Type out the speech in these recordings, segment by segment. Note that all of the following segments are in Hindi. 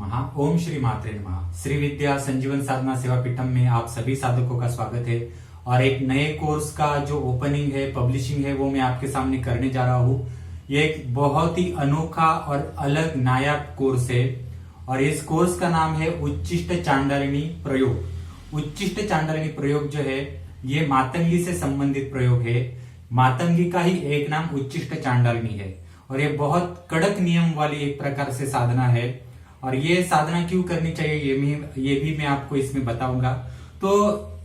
नमः। ओम श्री मात्रे नमः। श्री विद्या संजीवन साधना सेवा पीठम में आप सभी साधकों का स्वागत है। और एक नए कोर्स का जो ओपनिंग है, पब्लिशिंग है, वो मैं आपके सामने करने जा रहा हूँ। ये एक बहुत ही अनोखा और अलग नायाब कोर्स है और इस कोर्स का नाम है उच्चिष्ट चांडालिनी प्रयोग। उच्चिष्ट चांडालिनी प्रयोग जो है ये मातंगी से संबंधित प्रयोग है। मातंगी का ही एक नाम उच्चिष्ट चांडालिनी है और ये बहुत कड़क नियम वाली एक प्रकार से साधना है। और ये साधना क्यों करनी चाहिए ये भी मैं आपको इसमें बताऊंगा। तो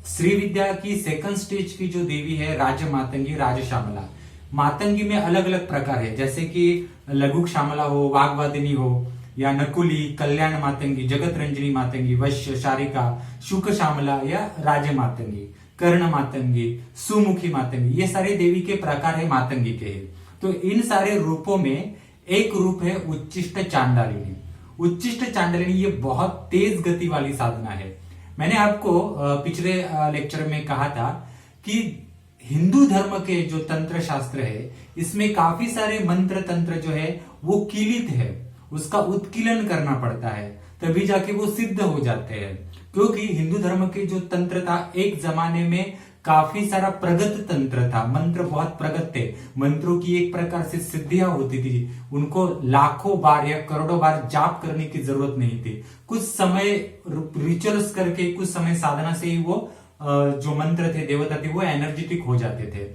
श्री विद्या की सेकंड स्टेज की जो देवी है राज मातंगी, राज श्यामला। मातंगी में अलग अलग प्रकार है, जैसे कि लघु श्यामला हो, वाग्वादिनी हो, या नकुली, कल्याण मातंगी, जगत रंजनी मातंगी, वश्य, शारिका, शुक श्यामला या राज मातंगी, कर्ण मातंगी, सुमुखी मातंगी। ये सारे देवी के प्रकार है मातंगी के। तो इन सारे रूपों में एक रूप है उच्चिष्ट चांडालिनी। उच्चिष्ट चांडालिनी ये बहुत तेज गति वाली साधना है। मैंने आपको पिछले लेक्चर में कहा था कि हिंदू धर्म के जो तंत्र शास्त्र है इसमें काफी सारे मंत्र तंत्र जो है वो कीलित है, उसका उत्कीलन करना पड़ता है तभी जाके वो सिद्ध हो जाते हैं। क्योंकि हिंदू धर्म के जो तंत्र था एक जमाने में काफी सारा प्रगत तंत्र था, मंत्र बहुत प्रगत थे। मंत्रों की एक प्रकार से सिद्धियां होती थी, उनको लाखों बार या करोड़ों बार जाप करने की जरूरत नहीं थी। कुछ समय रिचुअल्स करके, कुछ समय साधना से ही वो जो मंत्र थे, देवता थे, वो एनर्जेटिक हो जाते थे,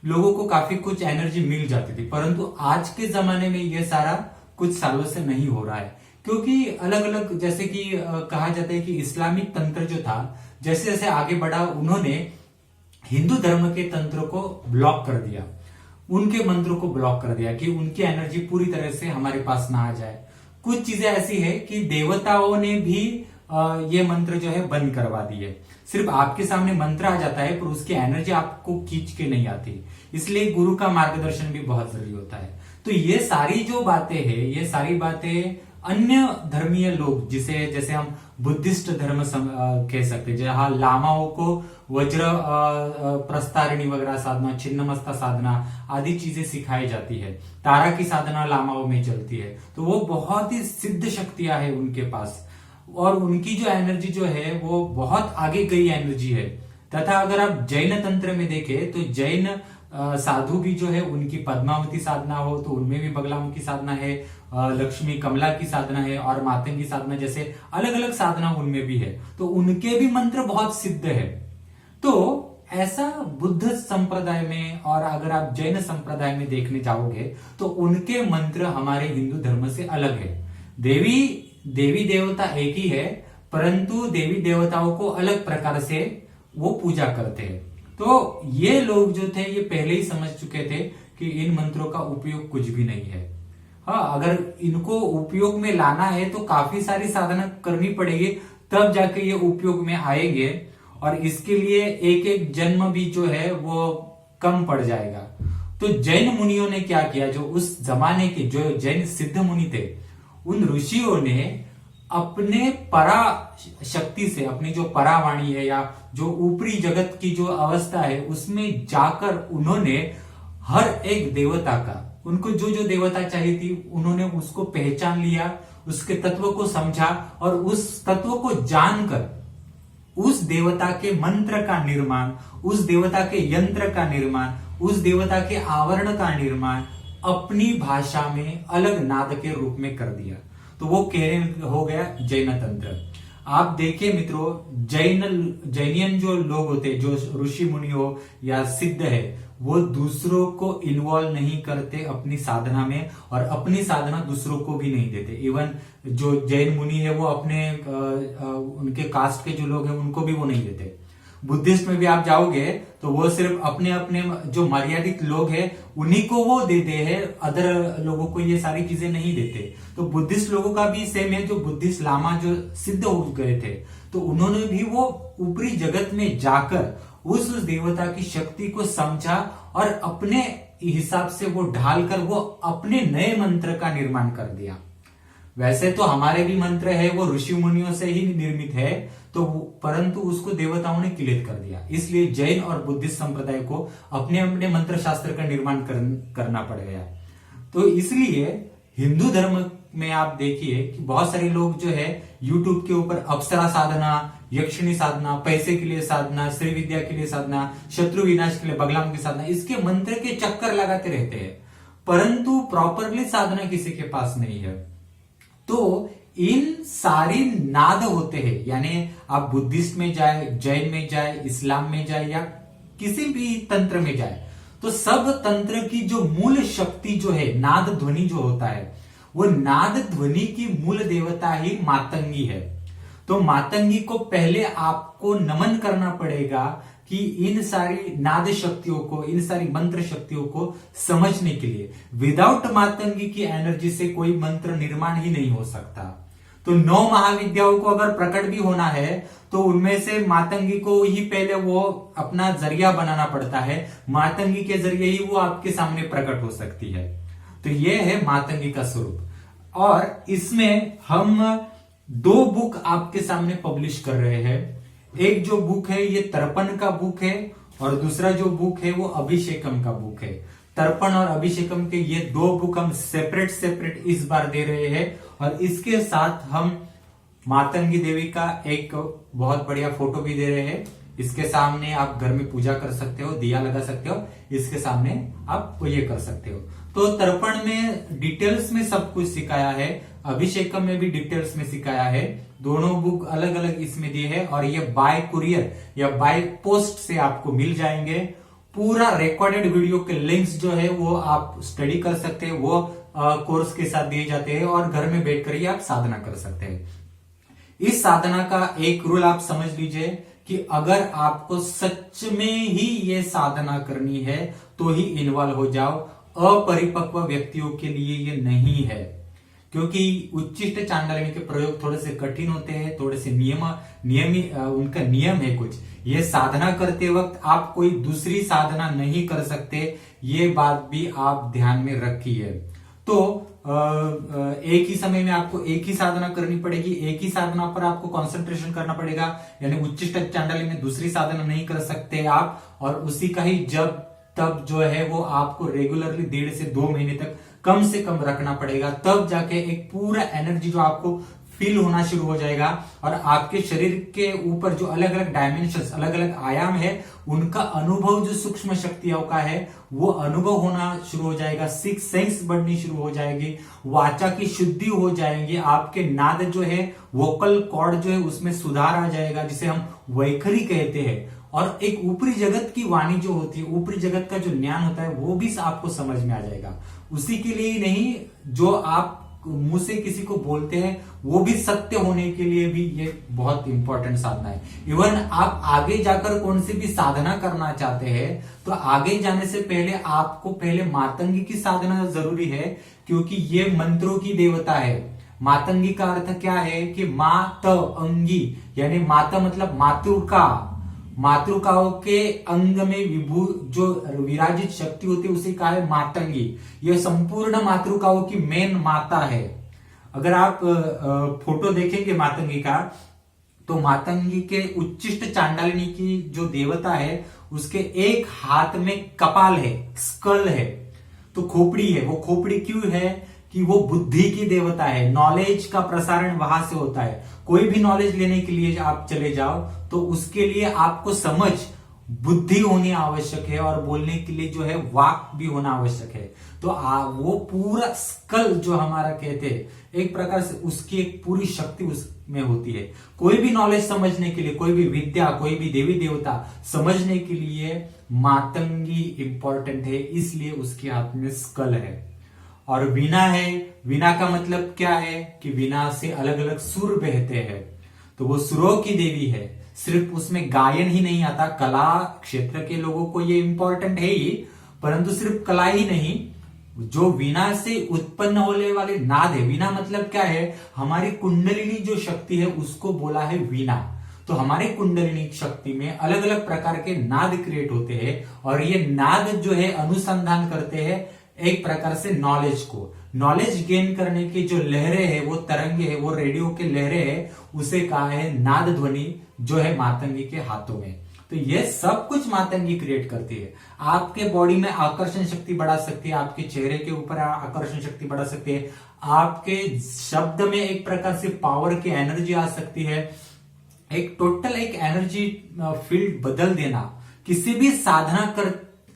लोगों को काफी कुछ एनर्जी मिल जाती थी। परंतु आज के जमाने में ये सारा कुछ सालों से नहीं हो रहा है, क्योंकि अलग अलग, जैसे कि कहा जाता है कि इस्लामिक तंत्र जो था जैसे जैसे आगे बढ़ा उन्होंने हिंदू धर्म के तंत्र को ब्लॉक कर दिया, उनके मंत्रों को ब्लॉक कर दिया कि उनकी एनर्जी पूरी तरह से हमारे पास ना आ जाए। कुछ चीजें ऐसी है कि देवताओं ने भी ये मंत्र जो है बंद करवा दिए। सिर्फ आपके सामने मंत्र आ जाता है पर उसकी एनर्जी आपको खींच के नहीं आती, इसलिए गुरु का मार्गदर्शन भी बहुत जरूरी होता है। तो ये सारी जो बातें हैं, ये सारी बातें अन्य धर्मीय लोग, जिसे जैसे हम बुद्धिस्ट धर्म कह सकते हैं, जहां लामाओं को वज्र प्रस्तारिणी वगैरह साधना, छिन्नमस्ता साधना आदि चीजें सिखाई जाती है। तारा की साधना लामाओं में चलती है, तो वो बहुत ही सिद्ध शक्तियां है उनके पास और उनकी जो एनर्जी जो है वो बहुत आगे गई एनर्जी है। तथा अगर आप जैन तंत्र में देखें तो जैन साधु भी जो है उनकी पद्मावती साधना हो तो उनमें भी बगलामुखी साधना है, लक्ष्मी कमला की साधना है और मातंगी साधना जैसे अलग अलग साधना उनमें भी है, तो उनके भी मंत्र बहुत सिद्ध है। तो ऐसा बुद्ध संप्रदाय में और अगर आप जैन संप्रदाय में देखने जाओगे तो उनके मंत्र हमारे हिंदू धर्म से अलग है। देवी देवता एक ही है, परंतु देवी देवताओं को अलग प्रकार से वो पूजा करते हैं। तो ये लोग जो थे ये पहले ही समझ चुके थे कि इन मंत्रों का उपयोग कुछ भी नहीं है। हाँ, अगर इनको उपयोग में लाना है तो काफी सारी साधना करनी पड़ेगी, तब जाके ये उपयोग में आएंगे और इसके लिए एक एक जन्म भी जो है वो कम पड़ जाएगा। तो जैन मुनियों ने क्या किया, जो उस जमाने के जो जैन सिद्ध मुनि थे, उन ऋषियों ने अपने परा शक्ति से, अपनी जो परावाणी है या जो ऊपरी जगत की जो अवस्था है उसमें जाकर उन्होंने हर एक देवता का, उनको जो जो देवता चाहिए थी उन्होंने उसको पहचान लिया, उसके तत्व को समझा और उस तत्व को जानकर उस देवता के मंत्र का निर्माण, उस देवता के यंत्र का निर्माण, उस देवता के आवरण का निर्माण अपनी भाषा में अलग नाद के रूप में कर दिया। तो वो हो गया जैन तंत्र। आप देखिए मित्रों, जैनियन जो लोग होते, जो ऋषि मुनि हो या सिद्ध है, वो दूसरों को इन्वॉल्व नहीं करते अपनी साधना में और अपनी साधना दूसरों को भी नहीं देते। इवन जो जैन मुनि है वो अपने उनके कास्ट के जो लोग हैं उनको भी वो नहीं देते। बुद्धिस्ट में भी आप जाओगे तो वो सिर्फ अपने अपने जो मर्यादित लोग हैं उन्हीं को वो देते हैं, अदर लोगों को ये सारी चीजें नहीं देते। तो बुद्धिस्ट लोगों का भी सेम है, जो बुद्धिस्ट लामा जो सिद्ध हो गए थे तो उन्होंने भी वो ऊपरी जगत में जाकर उस देवता की शक्ति को समझा और अपने हिसाब से वो ढालकर वो अपने नए मंत्र का निर्माण कर दिया। वैसे तो हमारे भी मंत्र है वो ऋषि मुनियों से ही निर्मित है, तो परंतु उसको देवताओं ने किलित कर दिया। इसलिए जैन और बुद्धिस्ट संप्रदाय को अपने अपने मंत्र शास्त्र का निर्माण करना पड़ गया। तो इसलिए हिंदू धर्म में आप देखिए कि बहुत सारे लोग जो है यूट्यूब के ऊपर अप्सरा साधना, यक्षिणी साधना, पैसे के लिए साधना, श्री विद्या के लिए साधना, शत्रु विनाश के लिए बगलाम की साधना, इसके मंत्र के चक्कर लगाते रहते हैं, परंतु प्रॉपरली साधना किसी के पास नहीं है। तो इन सारी नाद होते हैं, यानी आप बुद्धिस्ट में जाए, जैन में जाए, इस्लाम में जाए या किसी भी तंत्र में जाए, तो सब तंत्र की जो मूल शक्ति जो है, नाद ध्वनि जो होता है, वो नाद ध्वनि की मूल देवता ही मातंगी है। तो मातंगी को पहले आपको नमन करना पड़ेगा कि इन सारी नाद शक्तियों को, इन सारी मंत्र शक्तियों को समझने के लिए विदाउट मातंगी की एनर्जी से कोई मंत्र निर्माण ही नहीं हो सकता। तो 9 महाविद्याओं को अगर प्रकट भी होना है तो उनमें से मातंगी को ही पहले वो अपना जरिया बनाना पड़ता है, मातंगी के जरिए ही वो आपके सामने प्रकट हो सकती है। तो ये है मातंगी का स्वरूप। और इसमें हम 2 बुक आपके सामने पब्लिश कर रहे हैं। एक जो बुक है ये तर्पण का बुक है, और दूसरा जो बुक है वो अभिषेकम का बुक है। तर्पण और अभिषेकम के ये 2 बुक हम सेपरेट इस बार दे रहे हैं, और इसके साथ हम मातंगी देवी का एक बहुत बढ़िया फोटो भी दे रहे हैं। इसके सामने आप घर में पूजा कर सकते हो, दिया लगा सकते हो, इसके सामने आप ये कर सकते हो। तो तर्पण में डिटेल्स में सब कुछ सिखाया है, अभिषेकम में भी डिटेल्स में सिखाया है। दोनों बुक अलग अलग इसमें दिए है, और ये बाय कुरियर या बाय पोस्ट से आपको मिल जाएंगे। पूरा रिकॉर्डेड वीडियो के लिंक्स जो है वो आप स्टडी कर सकते हैं, वो कोर्स के साथ दिए जाते हैं, और घर में बैठकर ही आप साधना कर सकते हैं। इस साधना का एक रूल आप समझ लीजिए कि अगर आपको सच में ही ये साधना करनी है तो ही इन्वॉल्व हो जाओ, अपरिपक्व व्यक्तियों के लिए ये नहीं है। क्योंकि उच्चिष्ट चांडालिनी के प्रयोग थोड़े से कठिन होते हैं, थोड़े से उनका नियम है कुछ। ये साधना करते वक्त आप कोई दूसरी साधना नहीं कर सकते, ये बात भी आप ध्यान में रखिए। तो एक ही समय में आपको एक ही साधना करनी पड़ेगी, एक ही साधना पर आपको कंसंट्रेशन करना पड़ेगा, यानी उच्चिष्ट चांडालिनी में दूसरी साधना नहीं कर सकते आप, और उसी का ही जब तब जो है वो आपको रेगुलरली 1.5 से 2 महीने तक कम से कम रखना पड़ेगा, तब जाके एक पूरा एनर्जी जो आपको फील होना शुरू हो जाएगा, और आपके शरीर के ऊपर जो अलग अलग डायमेंशंस, अलग अलग आयाम है, उनका अनुभव जो सूक्ष्म शक्तियों का है वो अनुभव होना शुरू हो जाएगा, 6 सेंस बढ़नी शुरू हो जाएगी, वाचा की शुद्धि हो जाएगी, आपके नाद जो है, वोकल कॉर्ड जो है उसमें सुधार आ जाएगा, जिसे हम वैखरी कहते हैं, और एक ऊपरी जगत की वाणी जो होती है, ऊपरी जगत का जो ज्ञान होता है वो भी आपको समझ में आ जाएगा। उसी के लिए नहीं, जो आप मुंह से किसी को बोलते हैं वो भी सत्य होने के लिए भी ये बहुत इंपॉर्टेंट साधना है। इवन आप आगे जाकर कौन सी भी साधना करना चाहते हैं तो आगे जाने से पहले आपको पहले मातंगी की साधना जरूरी है, क्योंकि ये मंत्रों की देवता है। मातंगी का अर्थ क्या है कि मात अंगी, यानी माता मतलब मातृका, मातृकाओं के अंग में विभू जो विराजित शक्ति होती है उसे कहा है मातंगी। यह संपूर्ण मातृकाओं की मेन माता है। अगर आप फोटो देखेंगे मातंगी का, तो मातंगी के उच्चिष्ट चांडालिनी की जो देवता है उसके एक हाथ में कपाल है, स्कल है, तो खोपड़ी है। वो खोपड़ी क्यों है कि वो बुद्धि की देवता है, नॉलेज का प्रसारण वहां से होता है। कोई भी नॉलेज लेने के लिए आप चले जाओ तो उसके लिए आपको समझ, बुद्धि होनी आवश्यक है, और बोलने के लिए जो है वाक भी होना आवश्यक है। तो वो पूरा स्कल जो हमारा कहते हैं, एक प्रकार से उसकी एक पूरी शक्ति उसमें होती है। कोई भी नॉलेज समझने के लिए, कोई भी विद्या, कोई भी देवी देवता समझने के लिए मातंगी इंपॉर्टेंट है, इसलिए उसके हाथ में स्कल है। और वीणा है, वीणा का मतलब क्या है कि वीणा से अलग अलग सुर बहते हैं, तो वो सुरों की देवी है। सिर्फ उसमें गायन ही नहीं आता, कला क्षेत्र के लोगों को ये इंपॉर्टेंट है ही, परंतु सिर्फ कला ही नहीं, जो वीणा से उत्पन्न होने वाले नाद है। वीणा मतलब क्या है, हमारी कुंडलिनी जो शक्ति है उसको बोला है वीणा। तो हमारे कुंडलिनी शक्ति में अलग अलग प्रकार के नाद क्रिएट होते हैं, और ये नाद जो है अनुसंधान करते हैं एक प्रकार से नॉलेज को। नॉलेज गेन करने की जो लहरें है, वो तरंगे है, वो रेडियो के लहरें है, उसे कहा है नाद ध्वनि, जो है मातंगी के हाथों में। तो ये सब कुछ मातंगी क्रिएट करती है। आपके बॉडी में आकर्षण शक्ति बढ़ा सकती है, आपके चेहरे के ऊपर आकर्षण शक्ति बढ़ा सकती है, आपके शब्द में एक प्रकार से पावर की एनर्जी आ सकती है। एक टोटल एक एनर्जी फील्ड बदल देना। किसी भी साधना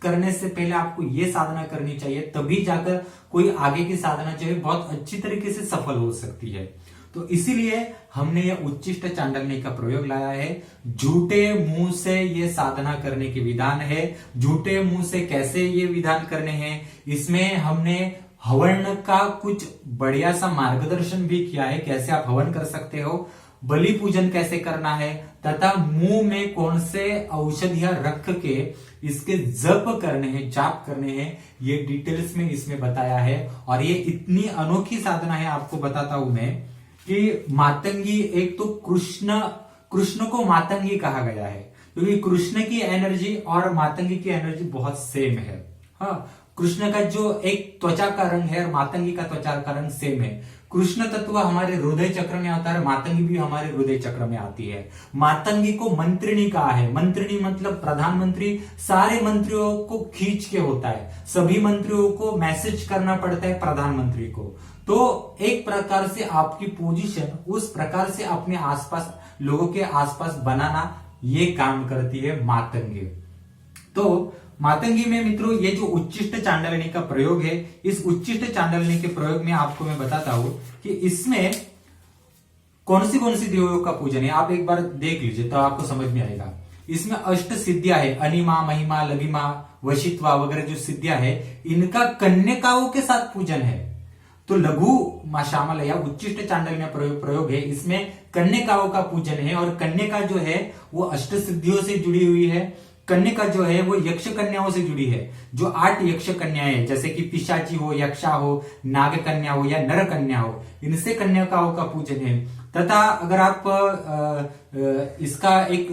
करने से पहले आपको यह साधना करनी चाहिए, तभी जाकर कोई आगे की साधना जो है बहुत अच्छी तरीके से सफल हो सकती है। तो इसीलिए हमने यह उच्चिष्ट चांडालनी का प्रयोग लाया है। झूठे मुंह से ये साधना करने के विधान है। झूठे मुंह से कैसे ये विधान करने हैं, इसमें हमने हवन का कुछ बढ़िया सा मार्गदर्शन भी किया है, कैसे आप हवन कर सकते हो, बलि पूजन कैसे करना है, तथा मुंह में कौन से औषधियां रख के इसके जप करने हैं, जाप करने हैं, ये डिटेल्स में इसमें बताया है। और ये इतनी अनोखी साधना है, आपको बताता हूं मैं कि मातंगी, एक तो कृष्ण को मातंगी कहा गया है क्योंकि कृष्ण की एनर्जी और मातंगी की एनर्जी बहुत सेम है। हाँ, कृष्ण का जो एक त्वचा का रंग है और मातंगी का त्वचा का रंग सेम है। कृष्ण तत्व हमारे हृदय चक्र में आता है, मातंगी भी हमारे हृदय चक्र में आती है। मातंगी को मंत्रिणी कहा है। मंत्रिणी मतलब प्रधानमंत्री, सारे मंत्रियों को खींच के होता है, सभी मंत्रियों को मैसेज करना पड़ता है प्रधानमंत्री को। तो एक प्रकार से आपकी पोजीशन उस प्रकार से अपने आसपास लोगों के आसपास बनाना, ये काम करती है मातंगी। तो मातंगी में मित्रों ये जो उच्चिष्ट चांडालनी का प्रयोग है, इस उच्चिष्ट चांडालनी के प्रयोग में आपको मैं बताता हूं कि इसमें कौन सी देवियों का पूजन है। आप एक बार देख लीजिए तो आपको समझ में आएगा। इसमें अष्ट सिद्धियां है, अनिमा, महिमा, लघिमा, वशित्वा वगैरह जो सिद्धियां है, इनका कन्यकाओं के साथ पूजन है। तो लघु शामल या उच्चिष्ट चांडालनी प्रयोग है, इसमें कन्यकाओं का पूजन है। और कन्यका जो है वो अष्ट सिद्धियों से जुड़ी हुई है। कन्यका जो है वो यक्ष कन्याओं से जुड़ी है। जो 8 यक्ष कन्याएं, जैसे कि पिशाची हो, यक्षा हो, नाग कन्या हो या नर कन्या हो, इनसे कन्यकाओं का पूजन है। तथा अगर आप इसका एक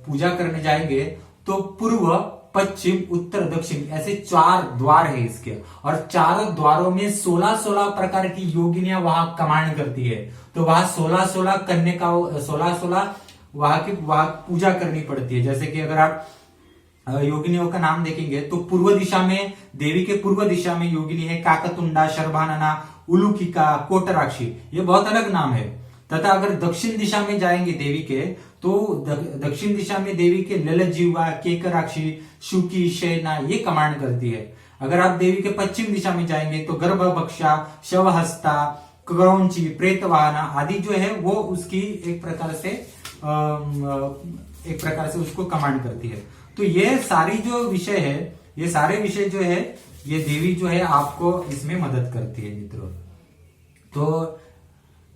पूजा करने जाएंगे तो पूर्व, पश्चिम, उत्तर, दक्षिण ऐसे 4 द्वार है इसके, और चारों द्वारों में 16 प्रकार की योगिनियां वहां कमांड करती है। तो वहां 16 कन्यकाओं, 16 वहां पूजा करनी पड़ती है। जैसे कि अगर आप योगिनियों का नाम देखेंगे तो पूर्व दिशा में, देवी के पूर्व दिशा में योगिनी है काकतुंडा, शर्भानना, उलूकिका, कोटराक्षी, ये बहुत अलग नाम है। तथा अगर दक्षिण दिशा में जाएंगे देवी के, तो दक्षिण दिशा में देवी के ललजीवा, केकराक्षी, शुकी, शयना ये कमांड करती है। अगर आप देवी के पश्चिम दिशा में जाएंगे तो गर्भभक्षा, शवहस्ता, क्रौंची, प्रेतवाहना आदि जो है वो उसकी एक प्रकार से उसको कमांड करती है। तो ये सारी जो विषय है, ये सारे विषय जो है, ये देवी जो है आपको इसमें मदद करती है मित्रों। तो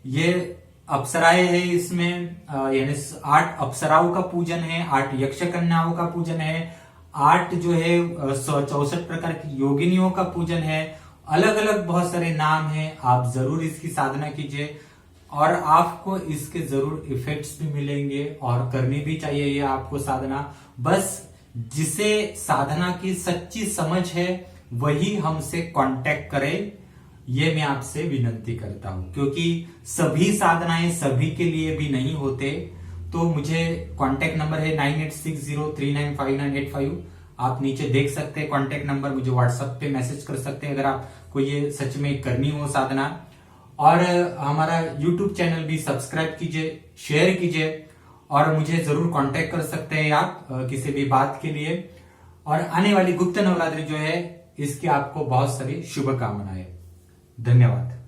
ये अप्सराएं है, इसमें यानी 8 अप्सराओं का पूजन है, 8 यक्ष कन्याओं का पूजन है, 8 जो है 64 प्रकार की योगिनियों का पूजन है। अलग अलग बहुत सारे नाम हैं। आप जरूर इसकी साधना कीजिए और आपको इसके जरूर इफेक्ट्स भी मिलेंगे, और करनी भी चाहिए ये आपको साधना। बस जिसे साधना की सच्ची समझ है वही हमसे कांटेक्ट करे, ये मैं आपसे विनंती करता हूं, क्योंकि सभी साधनाएं सभी के लिए भी नहीं होते। तो मुझे कांटेक्ट नंबर है 9860395985। आप नीचे देख सकते हैं कांटेक्ट नंबर, मुझे व्हाट्सएप पे मैसेज कर सकते हैं अगर आपको ये सच में करनी हो साधना। और हमारा यूट्यूब चैनल भी सब्सक्राइब कीजिए, शेयर कीजिए, और मुझे जरूर कांटेक्ट कर सकते हैं आप किसी भी बात के लिए। और आने वाली गुप्त नवरात्रि जो है, इसकी आपको बहुत सारी शुभकामनाएं। धन्यवाद।